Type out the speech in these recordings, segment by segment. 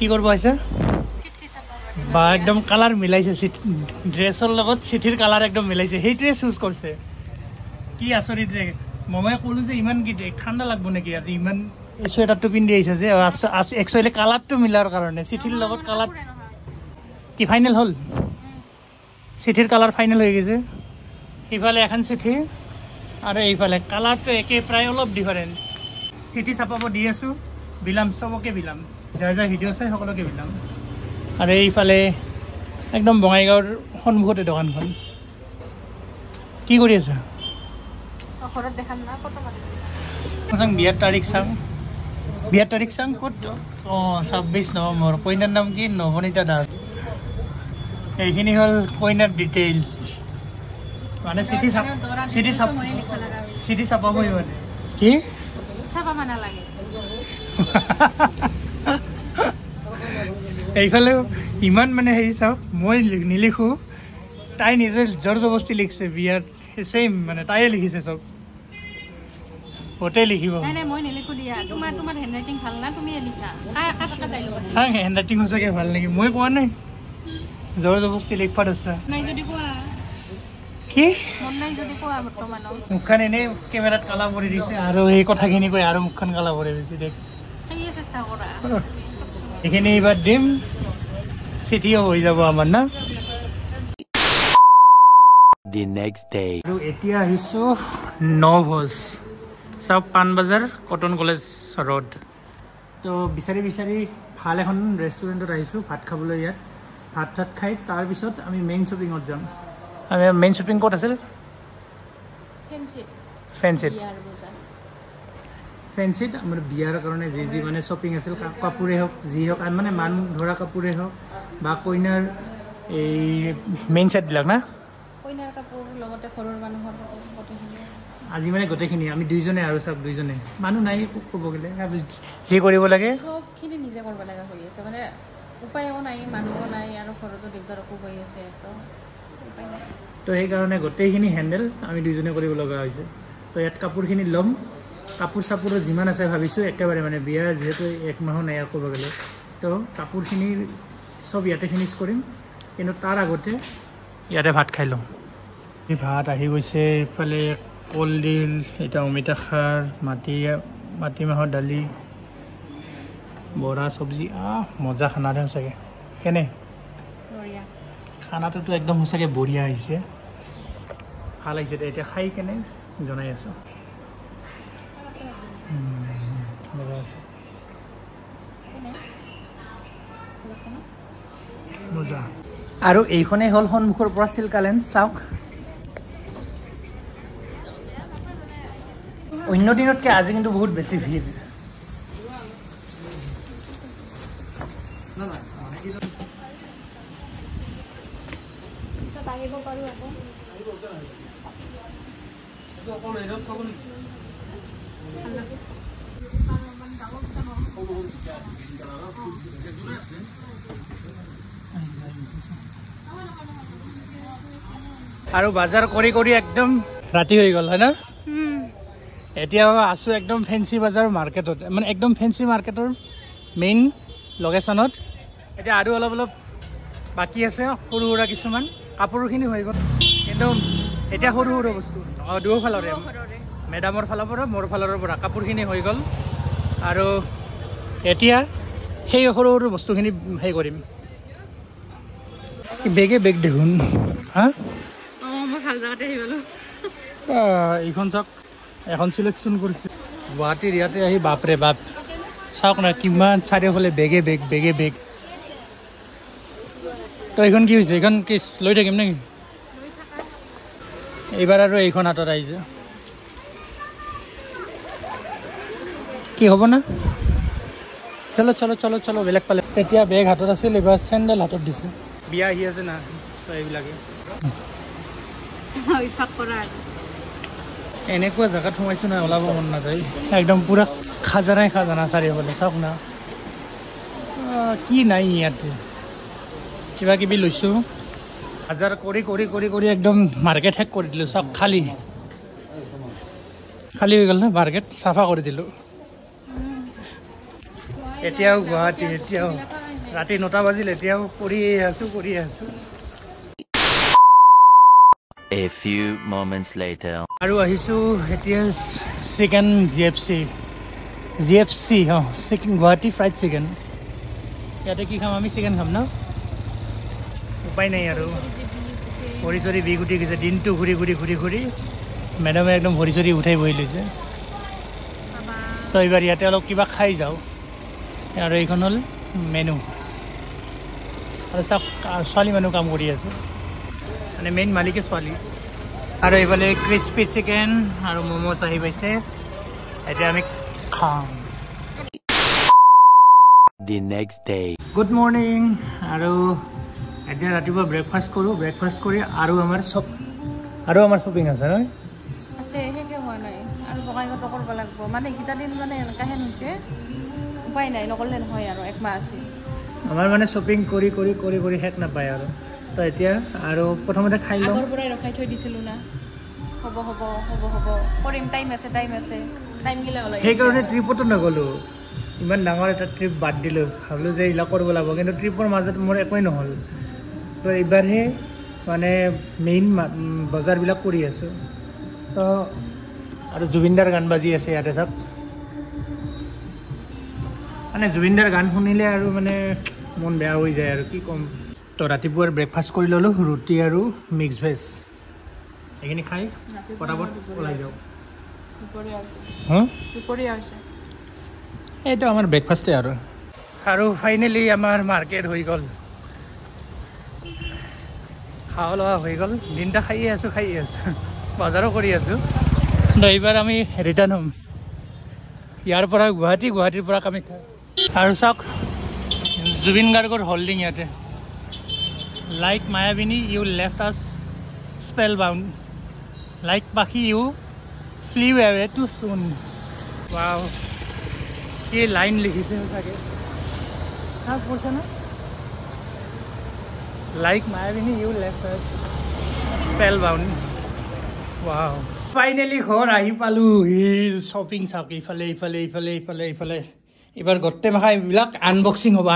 কি কৰিব আহিছে বা একদম কালাৰ মিলাইছে ড্ৰেছৰ লগত চিঠিৰ কালাৰ একদম মিলাইছে সেইটোৱে চুজ কৰিছে কি আচৰিত ৰে মই ক'লো যে ইমান কি ঠাণ্ডা লাগব নেকি আজি ইমান চুৱেটাৰটো পিন্ধি আহিছে যে একচুৱেলি কালাৰটো মিলাৰ কাৰণে চিঠিৰ লগত কালাৰ কি ফাইনেল হ'ল চিঠিৰ কালাৰ ফাইনেল হৈ গৈছে ইফালে এখন চিঠি আৰু এইফালে কালাৰটো একে প্ৰায় অলপ ডিফাৰেঞ্চ চিঠি ছাপাব দি আছোঁ বিলাম চবকে বিলাম যাৰ যাৰ ভিডিঅ' চাই সকলোকে বিলাম আৰু এইফালে একদম বঙাইগাঁৱৰ সন্মুখতে দোকানখন কি কৰি আছা বিয়াৰ তাৰিখ চাং ক'ত 26 নৱেম্বৰ কইনাৰ নাম কি নৱনীতা দাস এইখিনি হ'ল কইনাৰ ডিটেইলছ মানে চিঠি ছাপাবই মানে কি এইফালেও ইমান মানে হেৰি চাওক মই নিলিখো তাই নিজে জোৰ জবস্তি লিখিছে বিয়াত ছেইম মানে তাইয়ে লিখিছে চব ওটাই লিখিব চাং হেণ্ডৰাইটিং সঁচাকে ভাল নেকি মই কোৱা নাই জোৰ জবস্তি লিখপাত আছে কি মুখখন এনেই কেমেৰাত কালা পৰি দিছে আৰু এই কথাখিনি কৈ আৰু মুখখন কালা পৰি দিছে দেখ এইখিনি এইবাৰ দিম চিঠিও হৈ যাব আমাৰ না The next day. আৰু এতিয়া আহিছোঁ নভোজ চব পাণবজাৰ কটন কলেজ ৰোড তো বিচাৰি ভাল এখন ৰেষ্টুৰেণ্টত আহিছোঁ ভাত খাবলৈ ইয়াত ভাত খাই তাৰপিছত আমি মেইন শ্বপিঙত যাম আমি মেইন শ্বপিং ক'ত আছিল ফেঞ্চিত আমাৰ বিয়াৰ কাৰণে যি মানে শ্বপিং আছিল কাপোৰে হওক যি হওক মানে মান ধৰা কাপোৰে হওক বা কইনাৰ এই মেইন ছেটবিলাক না আজি মানে গোটেইখিনি আমি দুইজনে আৰু চব দুইজনে মানুহ নাই ক'ব গ'লে যি কৰিব লাগে চবখিনি নিজে কৰিব লগা হৈ আছে মানে উপায়ো নাই মানুহো নাই আৰু ঘৰতো দিগদাৰকো হৈ আছে তো সেইকাৰণে গোটেইখিনি হেণ্ডেল আমি দুইজনে কৰিব লগা হৈছে তো ইয়াত কাপোৰখিনি ল'ম কাপোৰ চাপোৰৰ যিমান আছে ভাবিছোঁ একেবাৰে মানে বিয়া যিহেতু এক মাহো নাই ক'ব গ'লে তো কাপোৰখিনি চব ইয়াতে ফিনিছ কৰিম কিন্তু তাৰ আগতে ইয়াতে ভাত খাই লওঁ ভাত আহি গৈছে এইফালে কলডিল এটা অমিতা খাৰ মাটিমাহৰ দালি বৰা চব্জি মজা খানা দে সঁচাকৈ কেনে খানাটোতো একদম সঁচাকৈ বঢ়িয়া আহিছে ভাল আহিছে এতিয়া খাই কেনে জনাই আছোঁ মজা আৰু এইখনেই হ'ল সন্মুখৰ পৰা চিল্কা লেন্স চাওক অন্য দিনতকৈ আজি কিন্তু বহুত বেছি ভিৰ আৰু বজাৰ কৰি একদম ৰাতি হৈ গ'ল হয় না এতিয়া আছোঁ একদম ফেঞ্চি বজাৰ মাৰ্কেটত মানে একদম ফেঞ্চি মাৰ্কেটৰ মেইন লোকেশ্যনত এতিয়া আৰু অলপ বাকী আছে সৰু সুৰা কিছুমান কাপোৰখিনি হৈ গ'ল কিন্তু এতিয়া সৰু বস্তু দুয়োফালৰে মেডামৰ ফালৰ পৰা মোৰ ফালৰ পৰা কাপোৰখিনি হৈ গ'ল আৰু এতিয়া সেই সৰু বস্তুখিনি হেৰি কৰিম বেগ দেখোন হা ভাল জেগাতে আহি গ'লো এইখন চাওক এখন চিলেকশ্যন কৰিছে গুৱাহাটীৰ ইয়াতে আহি বাপৰে বাপ চাওক না কিমান চাৰিওফালে বেগে বেগ তো এইখন কি হৈছে এইখন কি লৈ থাকিম নেকি এইবাৰ আৰু এইখন হাতত আহিছে কি হ'ব না চলো বেলেগ পালে তেতিয়া বেগ হাতত আছিল এইবাৰ চেণ্ডেল হাতত দিছে বিয়া আহি আছে না তো এইবিলাকে এনেকুৱা জেগাত সোমাইছোঁ না ওলাব মন নাযায় একদম পুৰা খাজানা চাৰিওফালে চাওক না কি নাই ইয়াতে কিবা কিবি লৈছোঁ বজাৰ কৰি একদম মাৰ্কেট শেষ কৰি দিলোঁ চব খালী হৈ গ'ল না মাৰ্কেট চাফা কৰি দিলোঁ এতিয়াও গুৱাহাটী ৰাতি 9টা বাজিল এতিয়াও কৰিয়ে আছো A few moments later. আৰু আহিছো এতিয়া chicken GFC chicken Guwahati fried chicken ইয়াতে কি খাম আমি চিকেন খাম ন উপায় নাই আৰু ভৰি চৰি বিষ উঠি গৈছে দিনটো ঘূৰি মেডামে একদম ভৰি চৰি উঠাই বহি লৈছে তো এইবাৰ ইয়াতে অলপ কিবা খাই যাওঁ আৰু এইখন হ'ল মেনু আৰু চব ছোৱালী মানুহ কাম কৰি আছে মানে মেইন মালিকে ছোৱালী আৰু এইফালে ক্ৰিস্পি চিকেন আৰু ম'ম'জ আহি পাইছে এতিয়া আমি খাম The next day. Good morning আৰু এতিয়া ৰাতিপুৱা ব্ৰেকফাষ্ট কৰি আৰু আমাৰ শ্বপিং আছে নহয় আছে শেষে হোৱা নাই আৰু বঙাইগাঁৱতো কৰিব লাগিব মানে এইকেইটা দিন মানে এনেকুৱাহেন হৈছে উপায় নাই নকৰিলে নহয় আৰু একমাহ আছে আমাৰ মানে শ্বপিং কৰি শেষ নাপায় আৰু তো এতিয়া আৰু প্ৰথমতে খাই লওঁ আগৰ পৰাই ৰখাই থৈ দিছিলোঁ না হ'ব কৰিম টাইম আছে টাইম গিলা ওলাই সেইকাৰণে ট্ৰিপতো নগ'লোঁ ইমান ডাঙৰ এটা ট্ৰিপ বাদ দিলোঁ ভাবিলোঁ যে এইবিলাক কৰিব লাগিব কিন্তু ট্ৰিপৰ মাজত মোৰ একোৱেই নহ'ল তো এইবাৰহে মানে মেইন বজাৰবিলাক কৰি আছোঁ তো আৰু জুবিনদাৰ গান বাজি আছে ইয়াতে চাওক মানে জুবিনদাৰ গান শুনিলে আৰু মানে মন বেয়া হৈ যায় আৰু কি ক'ম তো ৰাতিপুৱাৰ ব্ৰেকফাষ্ট কৰি ল'লোঁ ৰুটি আৰু মিক্স ভেজ এইখিনি খাই পটাপট ওলাই যাওঁ এইটো আমাৰ ব্ৰেকফাষ্টে আৰু ফাইনেলি আমাৰ মাৰ্কেট হৈ গ'ল খাওয়া লোৱা হৈ গ'ল দিনটা খাইয়ে আছোঁ বজাৰো কৰি আছোঁ এইবাৰ আমি ৰিটাৰ্ণ হ'ম ইয়াৰ পৰা গুৱাহাটীৰ পৰা কামাখ্যা আৰু চাওক জুবিন গাৰ্গৰ হল্ডিং ইয়াতে লাইক মায়াবিনী ইউ লেফ্ট আছ স্পেল বাউণ্ড লাইক পাখি ইউ ফ্লিউ এৱে টু চুন ৱাও কি লাইন লিখিছে চাগে চাওক পঢ়ছে না লাইক মায়াবিনী ইউ লেফ্ট আছ স্পেল বাউণ্ড ৱাও ফাইনেলি ঘৰ আহি পালোঁ শ্বপিং চাওক ইফালে এইবাৰ গোটেই মাখা এইবিলাক আনবক্সিং হ'ব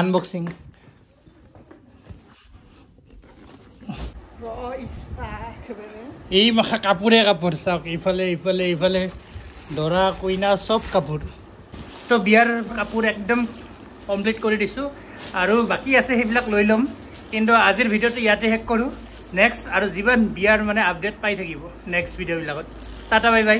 এই মাখা কাপোৰ চাওক ইফালে দৰা কইনা চব কাপোৰ তো বিয়াৰ কাপোৰ একদম কমপ্লিট কৰি দিছোঁ আৰু বাকী আছে সেইবিলাক লৈ ল'ম কিন্তু আজিৰ ভিডিঅ'টো ইয়াতে শেষ কৰোঁ নেক্সট আৰু যিমান বিয়াৰ মানে আপডেট পাই থাকিব নেক্সট ভিডিঅ'বিলাকত টাটা বাই বাই